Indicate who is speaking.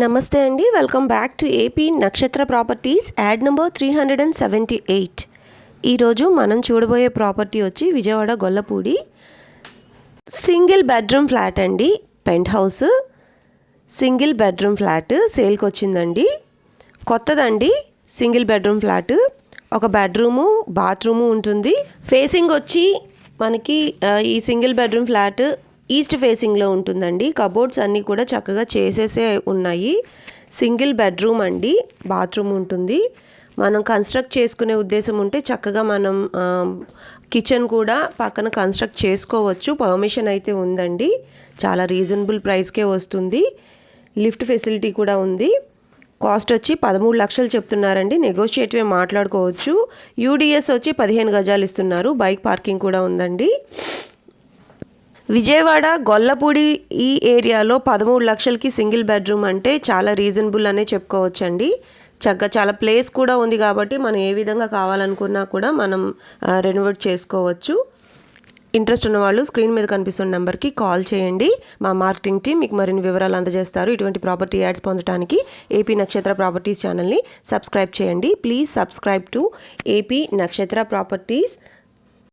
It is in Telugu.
Speaker 1: నమస్తే అండి, welcome back to AP Nakshatra properties ad number 378. ఈరోజు మనం చూడబోయే ప్రాపర్టీ వచ్చి Vijayawada Gollapudi single bedroom flat అండి. Penthouse single bedroom flat సేల్కి వచ్చిందండి. కొత్తదండి. సింగిల్ బెడ్రూమ్ ఫ్లాట్, ఒక బెడ్రూము బాత్రూము ఉంటుంది. ఫేసింగ్ వచ్చి మనకి ఈ సింగిల్ బెడ్రూమ్ ఫ్లాట్ ఈస్ట్ ఫేసింగ్లో ఉంటుందండి. కబోర్డ్స్ అన్నీ కూడా చక్కగా చేసేసే ఉన్నాయి. సింగిల్ బెడ్రూమ్ అండి, బాత్రూమ్ ఉంటుంది. మనం కన్స్ట్రక్ట్ చేసుకునే ఉద్దేశం ఉంటే చక్కగా మనం కిచెన్ కూడా పక్కన కన్స్ట్రక్ట్ చేసుకోవచ్చు. పర్మిషన్ అయితే ఉందండి. చాలా రీజనబుల్ ప్రైస్కే వస్తుంది. లిఫ్ట్ ఫెసిలిటీ కూడా ఉంది. కాస్ట్ వచ్చి 13 లక్షలు చెప్తున్నారండి. నెగోషియేటివ్ మాట్లాడుకోవచ్చు. యూడిఎస్ వచ్చి 15 గజాలు ఇస్తున్నారు. బైక్ పార్కింగ్ కూడా ఉందండి. విజయవాడ గొల్లపూడి ఈ ఏరియాలో 13 లక్షలకి సింగిల్ బెడ్రూమ్ అంటే చాలా రీజనబుల్ అనే చెప్పుకోవచ్చండి. చాలా ప్లేస్ కూడా ఉంది కాబట్టి మనం ఏ విధంగా కావాలనుకున్నా కూడా మనం రెనోవేట్ చేసుకోవచ్చు. ఇంట్రెస్ట్ ఉన్న వాళ్ళు స్క్రీన్ మీద కనిపిస్తున్న నెంబర్కి కాల్ చేయండి. మా మార్కెటింగ్ టీం మీకు మరిన్ని వివరాలు అందజేస్తారు. ఇటువంటి ప్రాపర్టీ యాడ్స్ పొందడానికి ఏపీ నక్షత్ర ప్రాపర్టీస్ ఛానల్ని సబ్స్క్రైబ్ చేయండి. Please subscribe to AP Nakshatra properties.